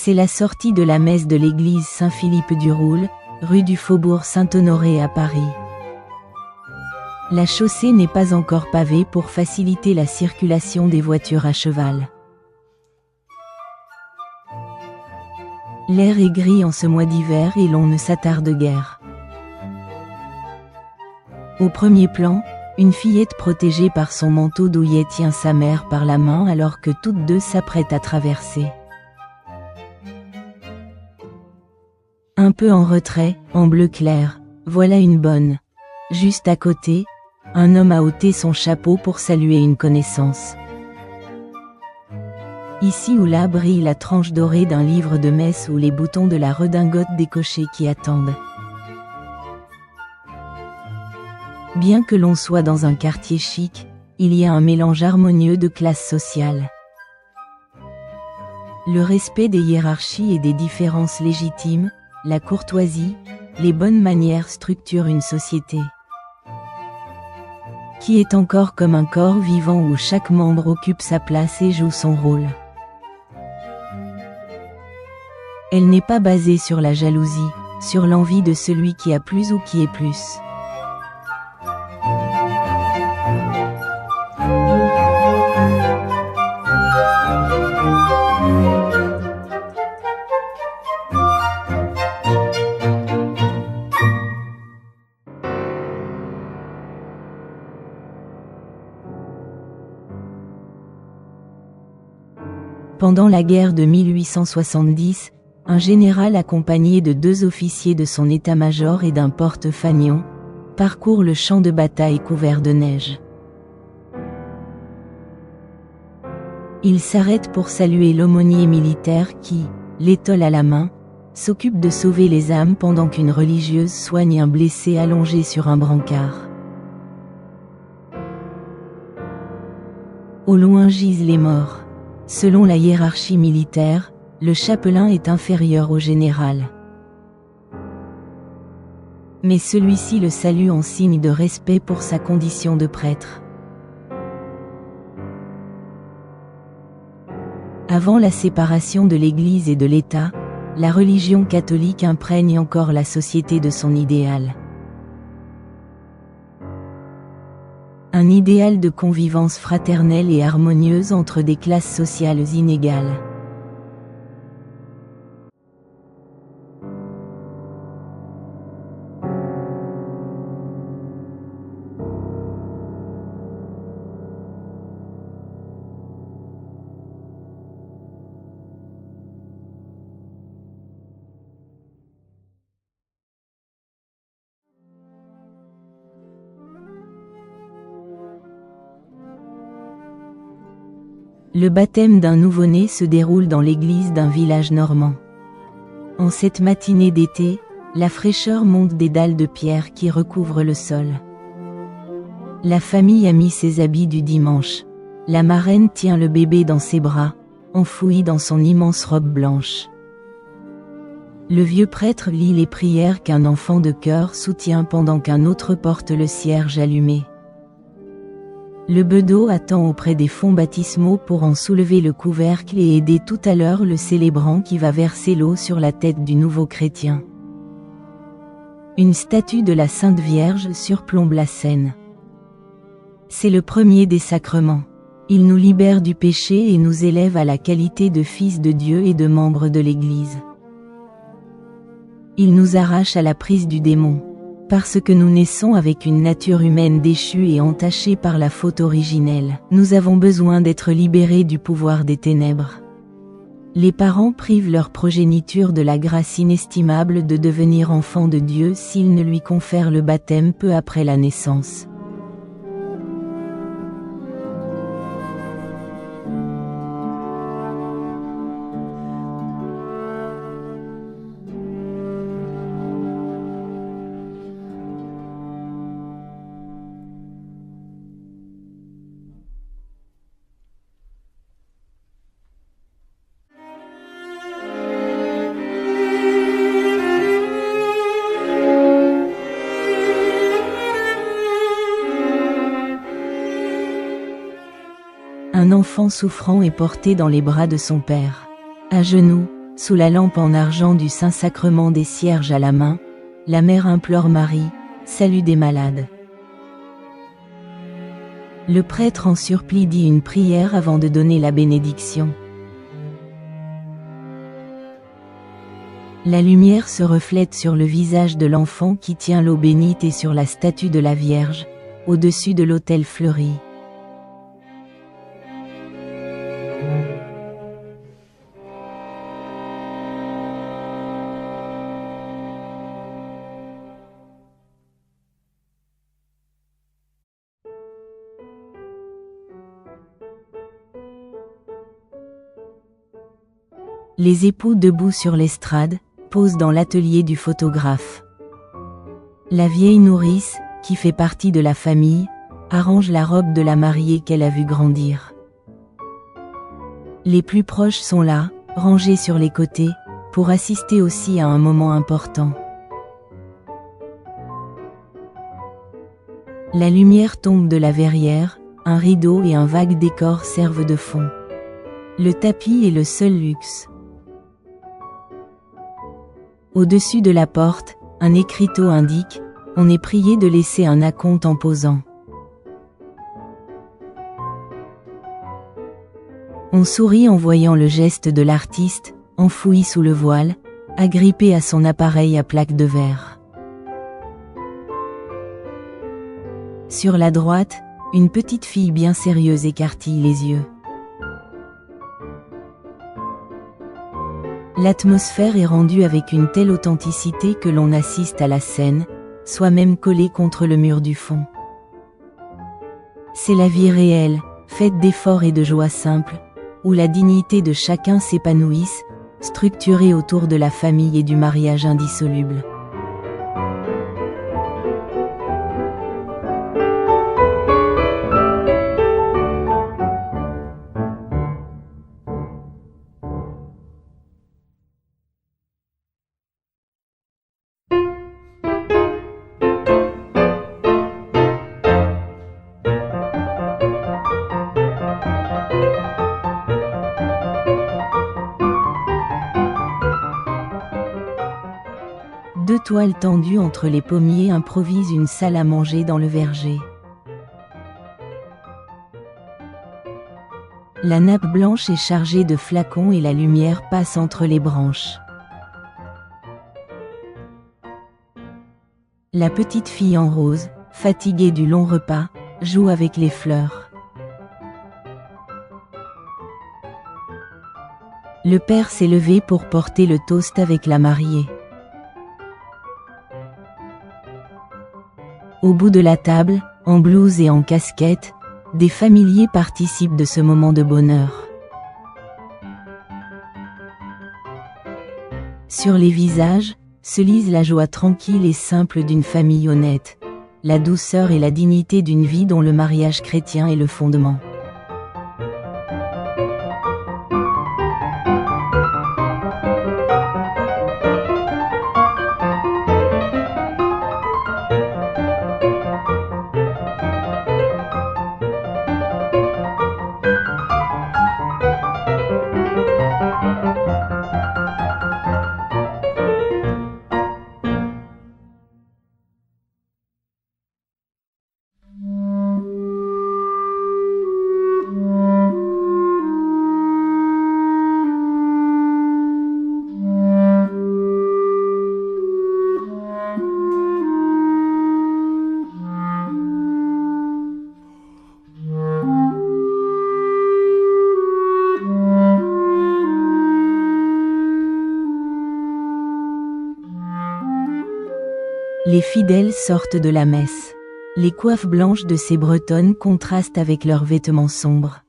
C'est la sortie de la messe de l'église Saint-Philippe du Roule, rue du Faubourg Saint-Honoré à Paris. La chaussée n'est pas encore pavée pour faciliter la circulation des voitures à cheval. L'air est gris en ce mois d'hiver et l'on ne s'attarde guère. Au premier plan, une fillette protégée par son manteau douillet tient sa mère par la main alors que toutes deux s'apprêtent à traverser. Un peu en retrait, en bleu clair, voilà une bonne. Juste à côté, un homme a ôté son chapeau pour saluer une connaissance. Ici ou là brille la tranche dorée d'un livre de messe ou les boutons de la redingote des cochers qui attendent. Bien que l'on soit dans un quartier chic, il y a un mélange harmonieux de classes sociales. Le respect des hiérarchies et des différences légitimes, la courtoisie, les bonnes manières structurent une société qui est encore comme un corps vivant où chaque membre occupe sa place et joue son rôle. Elle n'est pas basée sur la jalousie, sur l'envie de celui qui a plus ou qui est plus. Pendant la guerre de 1870, un général accompagné de 2 officiers de son état-major et d'un porte-fanion, parcourt le champ de bataille couvert de neige. Il s'arrête pour saluer l'aumônier militaire qui, l'étole à la main, s'occupe de sauver les âmes pendant qu'une religieuse soigne un blessé allongé sur un brancard. Au loin gisent les morts. Selon la hiérarchie militaire, le chapelain est inférieur au général. Mais celui-ci le salue en signe de respect pour sa condition de prêtre. Avant la séparation de l'Église et de l'État, la religion catholique imprègne encore la société de son idéal. Un idéal de convivence fraternelle et harmonieuse entre des classes sociales inégales. Le baptême d'un nouveau-né se déroule dans l'église d'un village normand. En cette matinée d'été, la fraîcheur monte des dalles de pierre qui recouvrent le sol. La famille a mis ses habits du dimanche. La marraine tient le bébé dans ses bras, enfoui dans son immense robe blanche. Le vieux prêtre lit les prières qu'un enfant de chœur soutient pendant qu'un autre porte le cierge allumé. Le bedeau attend auprès des fonts baptismaux pour en soulever le couvercle et aider tout à l'heure le célébrant qui va verser l'eau sur la tête du nouveau chrétien. Une statue de la Sainte Vierge surplombe la scène. C'est le premier des sacrements. Il nous libère du péché et nous élève à la qualité de fils de Dieu et de membres de l'Église. Il nous arrache à la prise du démon. Parce que nous naissons avec une nature humaine déchue et entachée par la faute originelle, nous avons besoin d'être libérés du pouvoir des ténèbres. Les parents privent leur progéniture de la grâce inestimable de devenir enfants de Dieu s'ils ne lui confèrent le baptême peu après la naissance. Un enfant souffrant est porté dans les bras de son père. À genoux, sous la lampe en argent du Saint-Sacrement des Cierges à la main, la mère implore Marie, salut des malades. Le prêtre en surplis dit une prière avant de donner la bénédiction. La lumière se reflète sur le visage de l'enfant qui tient l'eau bénite et sur la statue de la Vierge, au-dessus de l'autel fleuri. Les époux debout sur l'estrade, posent dans l'atelier du photographe. La vieille nourrice, qui fait partie de la famille, arrange la robe de la mariée qu'elle a vue grandir. Les plus proches sont là, rangés sur les côtés, pour assister aussi à un moment important. La lumière tombe de la verrière, un rideau et un vague décor servent de fond. Le tapis est le seul luxe. Au-dessus de la porte, un écriteau indique « On est prié de laisser un acompte en posant ». On sourit en voyant le geste de l'artiste, enfoui sous le voile, agrippé à son appareil à plaque de verre. Sur la droite, une petite fille bien sérieuse écartille les yeux. L'atmosphère est rendue avec une telle authenticité que l'on assiste à la scène, soi-même collé contre le mur du fond. C'est la vie réelle, faite d'efforts et de joie simples, où la dignité de chacun s'épanouisse, structurée autour de la famille et du mariage indissoluble. Deux toiles tendues entre les pommiers improvisent une salle à manger dans le verger. La nappe blanche est chargée de flacons et la lumière passe entre les branches. La petite fille en rose, fatiguée du long repas, joue avec les fleurs. Le père s'est levé pour porter le toast avec la mariée. Au bout de la table, en blouse et en casquette, des familiers participent de ce moment de bonheur. Sur les visages, se lise la joie tranquille et simple d'une famille honnête, la douceur et la dignité d'une vie dont le mariage chrétien est le fondement. Les fidèles sortent de la messe. Les coiffes blanches de ces Bretonnes contrastent avec leurs vêtements sombres.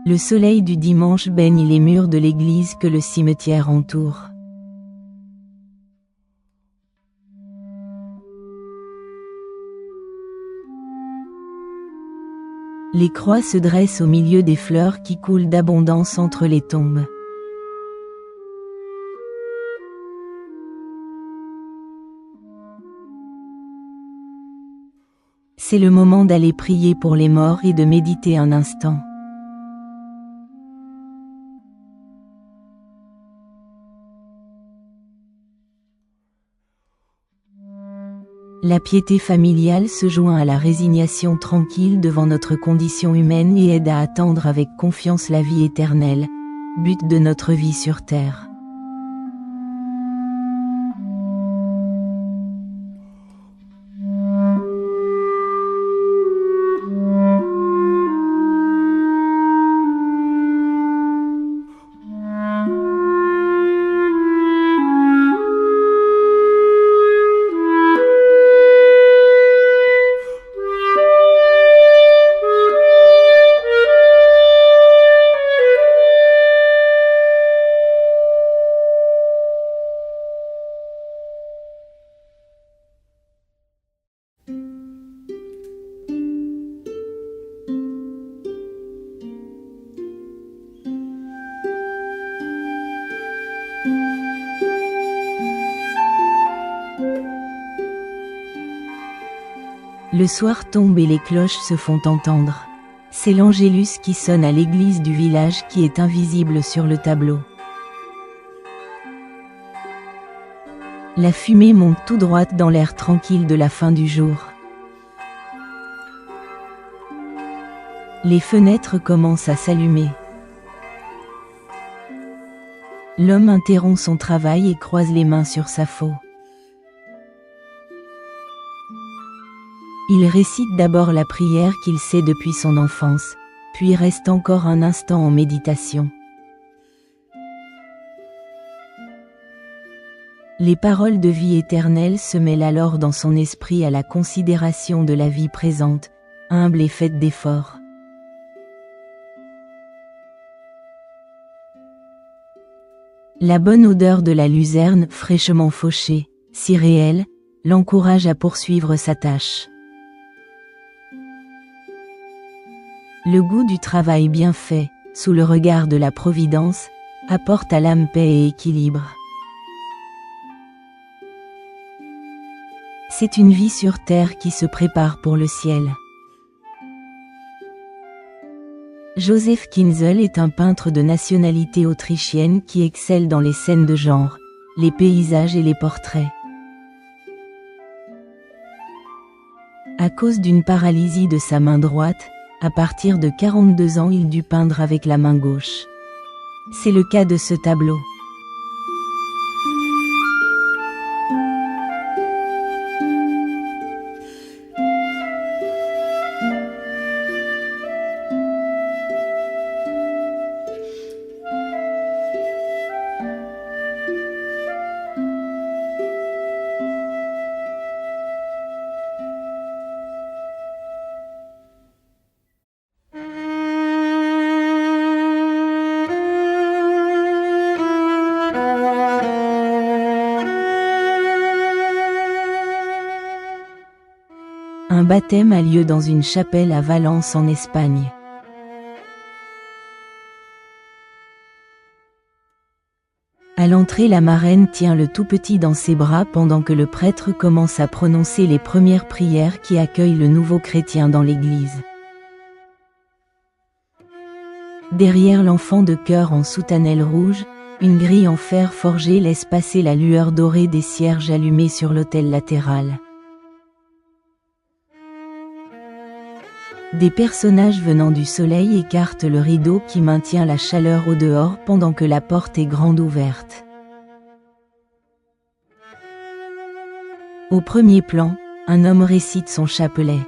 Le soleil du dimanche baigne les murs de l'église que le cimetière entoure. Les croix se dressent au milieu des fleurs qui coulent d'abondance entre les tombes. C'est le moment d'aller prier pour les morts et de méditer un instant. La piété familiale se joint à la résignation tranquille devant notre condition humaine et aide à attendre avec confiance la vie éternelle, but de notre vie sur terre. Le soir tombe et les cloches se font entendre. C'est l'Angélus qui sonne à l'église du village qui est invisible sur le tableau. La fumée monte tout droite dans l'air tranquille de la fin du jour. Les fenêtres commencent à s'allumer. L'homme interrompt son travail et croise les mains sur sa faux. Il récite d'abord la prière qu'il sait depuis son enfance, puis reste encore un instant en méditation. Les paroles de vie éternelle se mêlent alors dans son esprit à la considération de la vie présente, humble et faite d'efforts. La bonne odeur de la luzerne fraîchement fauchée, si réelle, l'encourage à poursuivre sa tâche. Le goût du travail bien fait, sous le regard de la Providence, apporte à l'âme paix et équilibre. C'est une vie sur terre qui se prépare pour le ciel. Joseph Kinzel est un peintre de nationalité autrichienne qui excelle dans les scènes de genre, les paysages et les portraits. À cause d'une paralysie de sa main droite, à partir de 42 ans il dut peindre avec la main gauche. C'est le cas de ce tableau. Un baptême a lieu dans une chapelle à Valence en Espagne. À l'entrée, la marraine tient le tout petit dans ses bras pendant que le prêtre commence à prononcer les premières prières qui accueillent le nouveau chrétien dans l'église. Derrière l'enfant de chœur en soutanelle rouge, une grille en fer forgé laisse passer la lueur dorée des cierges allumés sur l'autel latéral. Des personnages venant du soleil écartent le rideau qui maintient la chaleur au dehors pendant que la porte est grande ouverte. Au premier plan, un homme récite son chapelet.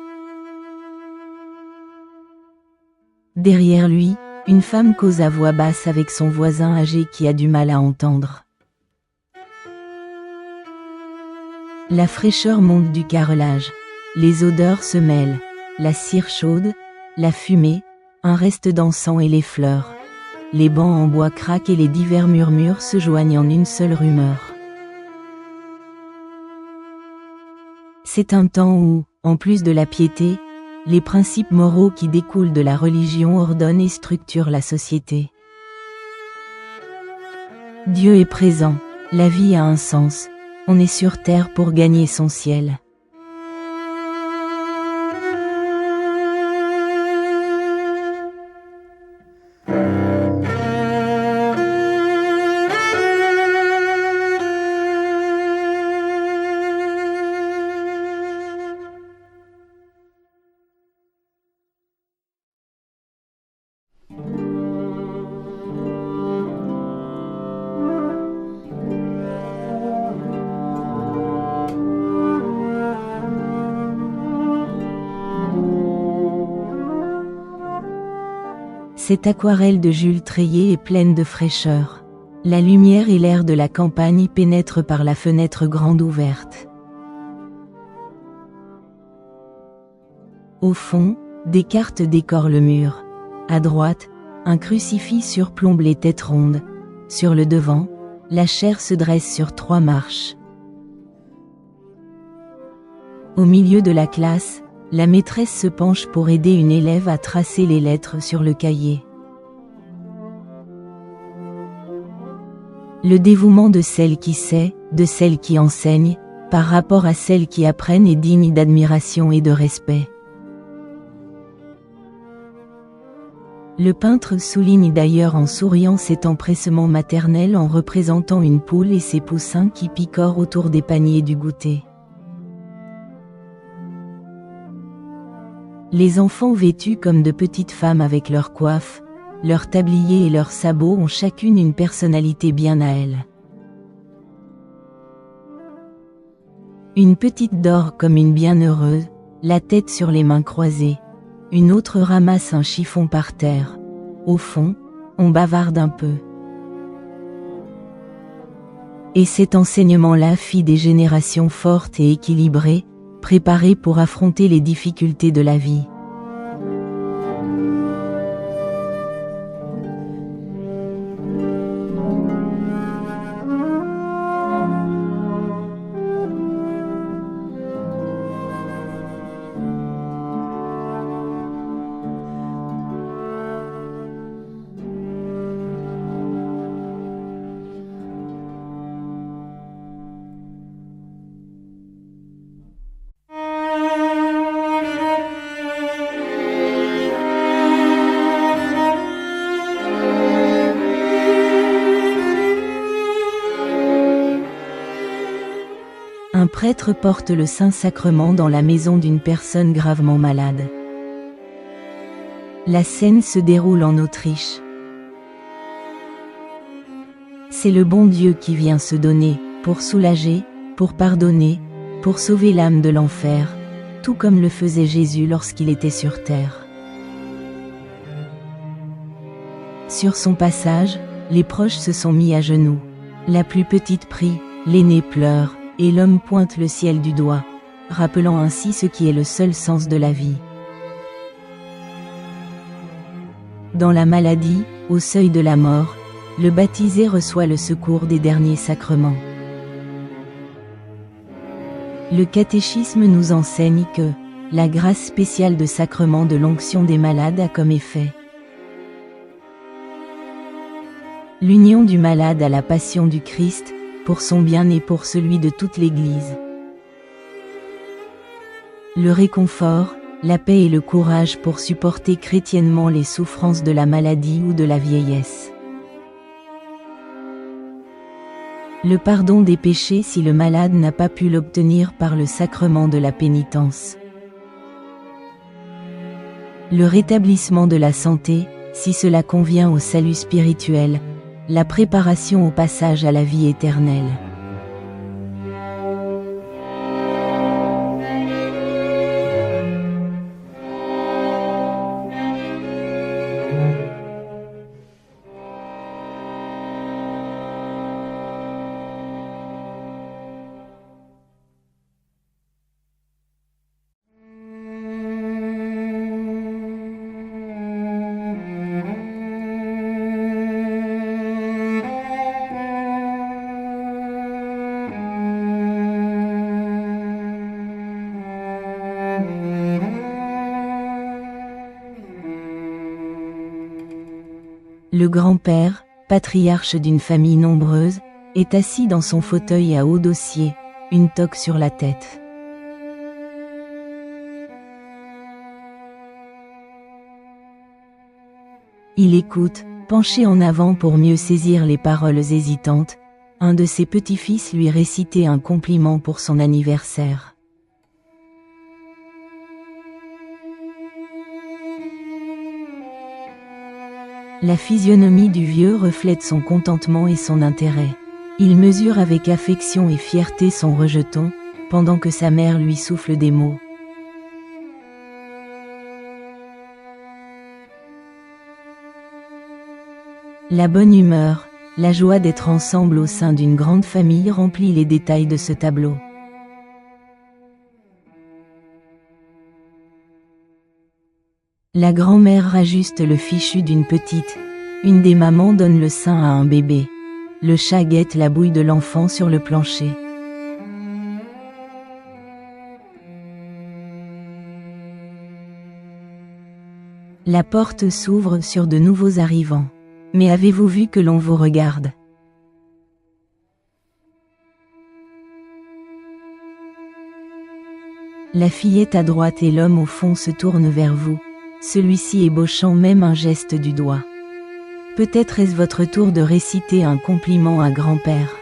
Derrière lui, une femme cause à voix basse avec son voisin âgé qui a du mal à entendre. La fraîcheur monte du carrelage, les odeurs se mêlent. La cire chaude, la fumée, un reste d'encens et les fleurs. Les bancs en bois craquent et les divers murmures se joignent en une seule rumeur. C'est un temps où, en plus de la piété, les principes moraux qui découlent de la religion ordonnent et structurent la société. Dieu est présent, la vie a un sens, on est sur terre pour gagner son ciel. Cette aquarelle de Jules Treillet est pleine de fraîcheur. La lumière et l'air de la campagne y pénètrent par la fenêtre grande ouverte. Au fond, des cartes décorent le mur. À droite, un crucifix surplombe les têtes rondes. Sur le devant, la chaire se dresse sur 3 marches. Au milieu de la classe, la maîtresse se penche pour aider une élève à tracer les lettres sur le cahier. Le dévouement de celle qui sait, de celle qui enseigne, par rapport à celles qui apprennent est digne d'admiration et de respect. Le peintre souligne d'ailleurs en souriant cet empressement maternel en représentant une poule et ses poussins qui picorent autour des paniers du goûter. Les enfants vêtus comme de petites femmes avec leurs coiffes, leurs tabliers et leurs sabots ont chacune une personnalité bien à elles. Une petite dort comme une bienheureuse, la tête sur les mains croisées. Une autre ramasse un chiffon par terre. Au fond, on bavarde un peu. Et cet enseignement-là fit des générations fortes et équilibrées, préparées pour affronter les difficultés de la vie. Un prêtre porte le Saint-Sacrement dans la maison d'une personne gravement malade. La scène se déroule en Autriche. C'est le bon Dieu qui vient se donner, pour soulager, pour pardonner, pour sauver l'âme de l'enfer, tout comme le faisait Jésus lorsqu'il était sur terre. Sur son passage, les proches se sont mis à genoux. La plus petite prie, l'aîné pleure, et l'homme pointe le ciel du doigt, rappelant ainsi ce qui est le seul sens de la vie. Dans la maladie, au seuil de la mort, le baptisé reçoit le secours des derniers sacrements. Le catéchisme nous enseigne que la grâce spéciale de sacrement de l'onction des malades a comme effet l'union du malade à la passion du Christ, pour son bien et pour celui de toute l'Église. Le réconfort, la paix et le courage pour supporter chrétiennement les souffrances de la maladie ou de la vieillesse. Le pardon des péchés si le malade n'a pas pu l'obtenir par le sacrement de la pénitence. Le rétablissement de la santé, si cela convient au salut spirituel, la préparation au passage à la vie éternelle. Le grand-père, patriarche d'une famille nombreuse, est assis dans son fauteuil à haut dossier, une toque sur la tête. Il écoute, penché en avant pour mieux saisir les paroles hésitantes, un de ses petits-fils lui récitait un compliment pour son anniversaire. La physionomie du vieux reflète son contentement et son intérêt. Il mesure avec affection et fierté son rejeton, pendant que sa mère lui souffle des mots. La bonne humeur, la joie d'être ensemble au sein d'une grande famille remplit les détails de ce tableau. La grand-mère rajuste le fichu d'une petite. Une des mamans donne le sein à un bébé. Le chat guette la bouille de l'enfant sur le plancher. La porte s'ouvre sur de nouveaux arrivants. Mais avez-vous vu que l'on vous regarde? La fillette à droite et l'homme au fond se tournent vers vous, celui-ci ébauchant même un geste du doigt. Peut-être est-ce votre tour de réciter un compliment à grand-père.